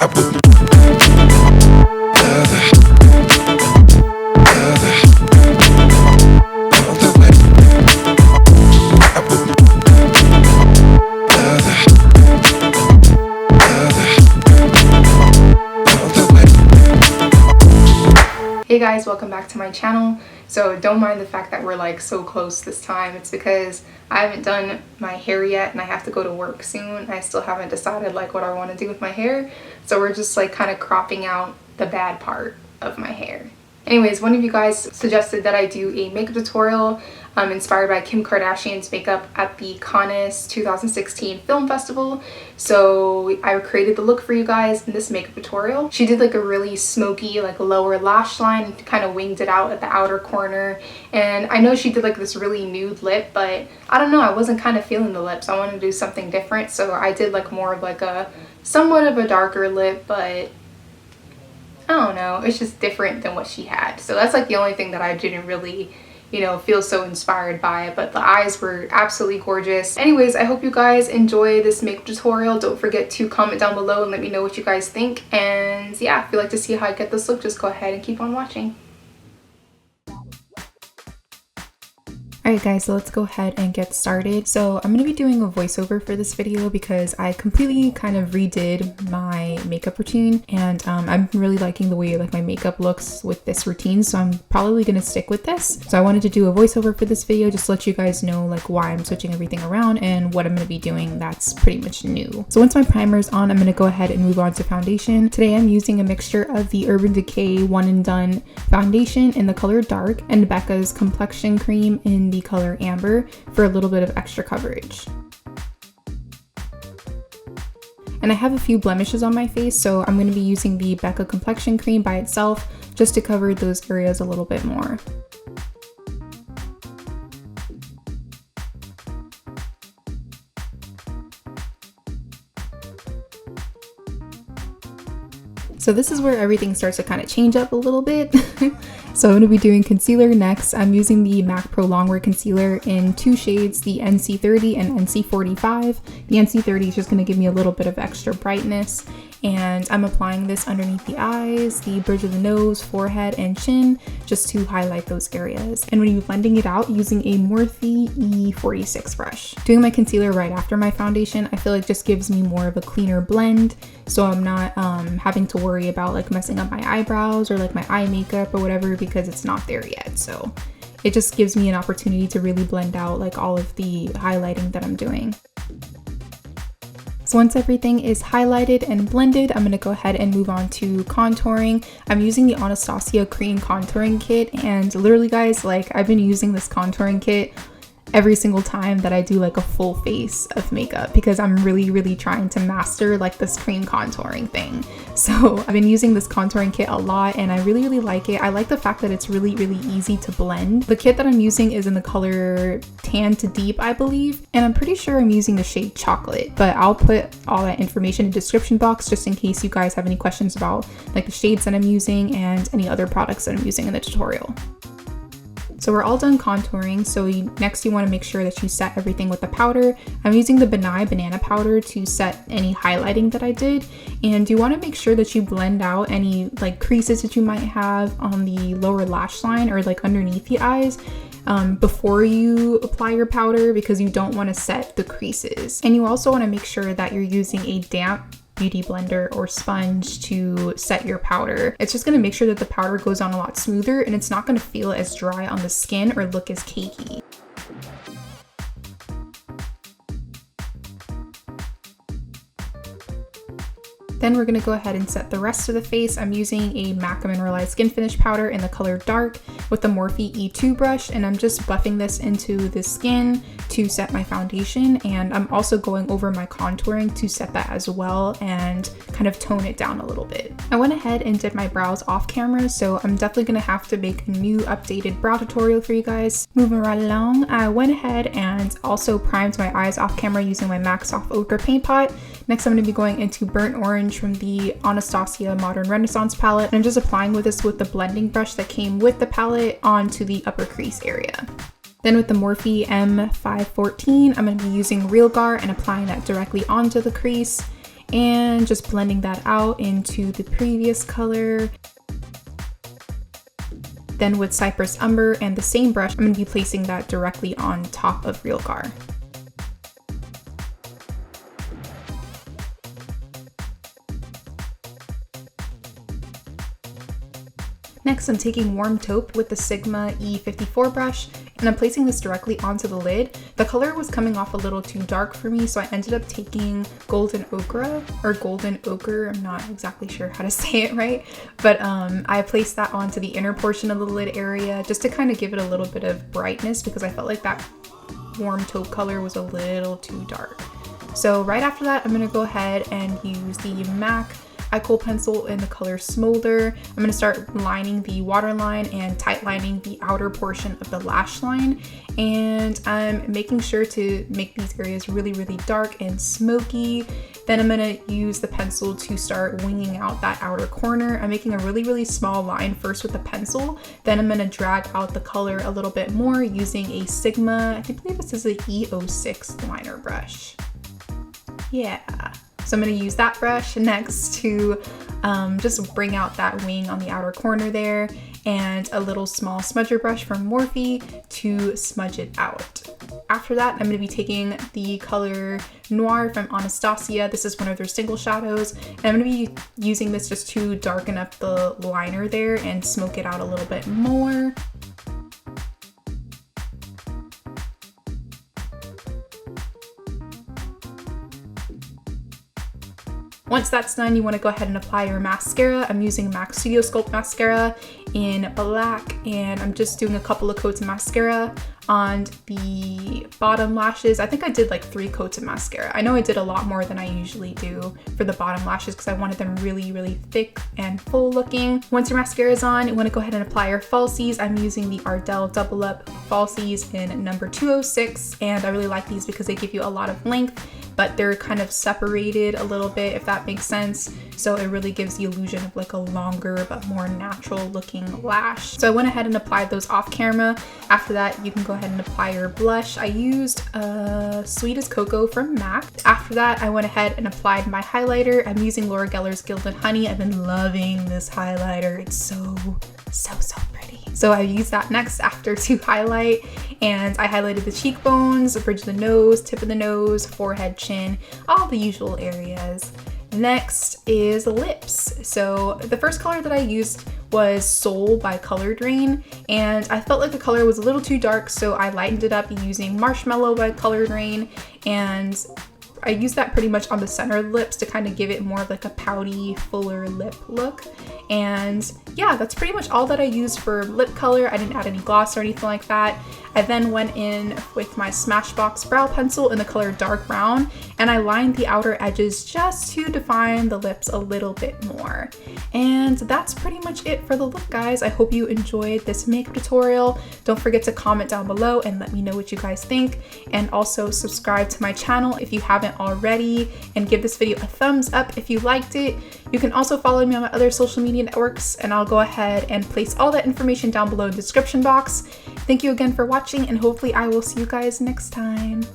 Hey guys, welcome back to my channel. So don't mind the fact that we're like so close this time. It's because I haven't done my hair yet and I have to go to work soon. I still haven't decided like what I want to do with my hair. So we're just like kind of cropping out the bad part of my hair. Anyways, one of you guys suggested that I do a makeup tutorial inspired by Kim Kardashian's makeup at the Cannes 2016 Film Festival. So I created the look for you guys in this makeup tutorial. She did like a really smoky, like lower lash line and kind of winged it out at the outer corner. And I know she did like this really nude lip, but I don't know, I wasn't kind of feeling the lips. I wanted to do something different. So I did like more of like a somewhat of a darker lip, but I don't know, it's just different than what she had. So that's like the only thing that I didn't really, you know, feel so inspired by it, but the eyes were absolutely gorgeous. Anyways, I hope you guys enjoy this makeup tutorial. Don't forget to comment down below and let me know what you guys think. And yeah, if you'd like to see how I get this look, just go ahead and keep on watching. Alright guys, so let's go ahead and get started. So I'm going to be doing a voiceover for this video because I completely kind of redid my makeup routine, and I'm really liking the way like my makeup looks with this routine, so I'm probably going to stick with this. So I wanted to do a voiceover for this video just to let you guys know like why I'm switching everything around and what I'm going to be doing that's pretty much new. So once my primer is on, I'm going to go ahead and move on to foundation. Today I'm using a mixture of the Urban Decay One and Done foundation in the color Dark and Becca's Complexion cream in the color Amber for a little bit of extra coverage. And I have a few blemishes on my face, so I'm going to be using the Becca Complexion cream by itself just to cover those areas a little bit more. So this is where everything starts to kind of change up a little bit. So I'm going to be doing concealer next. I'm using the MAC Pro Longwear concealer in two shades, the NC30 and NC45. The NC30 is just going to give me a little bit of extra brightness. And I'm applying this underneath the eyes, the bridge of the nose, forehead, and chin, just to highlight those areas. And when you're blending it out using a Morphe E46 brush. Doing my concealer right after my foundation, I feel like just gives me more of a cleaner blend, so I'm not having to worry about like messing up my eyebrows or like my eye makeup or whatever because it's not there yet. So it just gives me an opportunity to really blend out like all of the highlighting that I'm doing. So once everything is highlighted and blended, I'm going to go ahead and move on to contouring. I'm using the Anastasia Cream Contour Kit, and literally guys, like I've been using this contouring kit every single time that I do like a full face of makeup because I'm really trying to master like this cream contouring thing. So I've been using this contouring kit a lot and I really like it. I like the fact that it's really easy to blend. The kit that I'm using is in the color Tan to Deep, I believe, and I'm pretty sure I'm using the shade Chocolate, but I'll put all that information in the description box just in case you guys have any questions about like the shades that I'm using and any other products that I'm using in the tutorial. So we're all done contouring, so next you want to make sure that you set everything with the powder. I'm using the Benai Banana powder to set any highlighting that I did, and you want to make sure that you blend out any like creases that you might have on the lower lash line or like underneath the eyes before you apply your powder because you don't want to set the creases. And you also want to make sure that you're using a damp beauty blender or sponge to set your powder. It's just going to make sure that the powder goes on a lot smoother and it's not going to feel as dry on the skin or look as cakey. Then we're going to go ahead and set the rest of the face. I'm using a MAC Mineralize Skinfinish powder in the color Dark with the Morphe E2 brush, and I'm just buffing this into the skin to set my foundation, and I'm also going over my contouring to set that as well and kind of tone it down a little bit. I went ahead and did my brows off camera, so I'm definitely going to have to make a new updated brow tutorial for you guys. Moving right along, I went ahead and also primed my eyes off camera using my MAC Soft Ochre paint pot. Next, I'm going to be going into Burnt Orange from the Anastasia Modern Renaissance palette, and I'm just applying this with the blending brush that came with the palette onto the upper crease area. Then with the Morphe M514, I'm going to be using Real Gar and applying that directly onto the crease. and just blending that out into the previous color. Then with Cypress Umber and the same brush, I'm going to be placing that directly on top of Real Gar. Next, I'm taking Warm Taupe with the Sigma E54 brush, and I'm placing this directly onto the lid. The color was coming off a little too dark for me, so I ended up taking Golden Ochre, or Golden Ochre, I'm not exactly sure how to say it right, but I placed that onto the inner portion of the lid area just to kind of give it a little bit of brightness, because I felt like that Warm Taupe color was a little too dark. So right after that, I'm going to go ahead and use the MAC eye kohl pencil in the color Smolder. I'm going to start lining the waterline and tight lining the outer portion of the lash line, and I'm making sure to make these areas really, really dark and smoky. Then I'm going to use the pencil to start winging out that outer corner. I'm making a really, really small line first with the pencil, then I'm going to drag out the color a little bit more using a Sigma, I believe this is a E06 liner brush. Yeah. So I'm going to use that brush next to just bring out that wing on the outer corner there, and a little small smudger brush from Morphe to smudge it out. After that, I'm going to be taking the color Noir from Anastasia. This is one of their single shadows, and I'm going to be using this just to darken up the liner there and smoke it out a little bit more. Once that's done, you want to go ahead and apply your mascara. I'm using MAC Studio Sculpt mascara in black, and I'm just doing a couple of coats of mascara on the bottom lashes. I think I did like 3 coats of mascara. I know I did a lot more than I usually do for the bottom lashes because I wanted them really, really thick and full looking. Once your mascara is on, you want to go ahead and apply your falsies. I'm using the Ardell Double Up falsies in number 206, and I really like these because they give you a lot of length, but they're kind of separated a little bit, if that makes sense. So it really gives the illusion of like a longer but more natural looking lash. So I went ahead and applied those off camera. After that, you can go ahead and apply your blush. I used Sweet as Cocoa from MAC. After that, I went ahead and applied my highlighter. I'm using Laura Geller's Gilded Honey. I've been loving this highlighter. It's so pretty. So I used that next after to highlight, and I highlighted the cheekbones, the bridge of the nose, tip of the nose, forehead, chin, all the usual areas. Next is lips. So the first color that I used was Soul by Color Drain, and I felt like the color was a little too dark, so I lightened it up using Marshmallow by Color Drain, and I used that pretty much on the center of the lips to kind of give it more of like a pouty, fuller lip look. And yeah, that's pretty much all that I used for lip color. I didn't add any gloss or anything like that. I then went in with my Smashbox brow pencil in the color Dark Brown, and I lined the outer edges just to define the lips a little bit more. And that's pretty much it for the look, guys. I hope you enjoyed this makeup tutorial. Don't forget to comment down below and let me know what you guys think. And also subscribe to my channel if you haven't already, and give this video a thumbs up if you liked it. You can also follow me on my other social media networks, and I'll go ahead and place all that information down below in the description box. Thank you again for watching, and hopefully I will see you guys next time.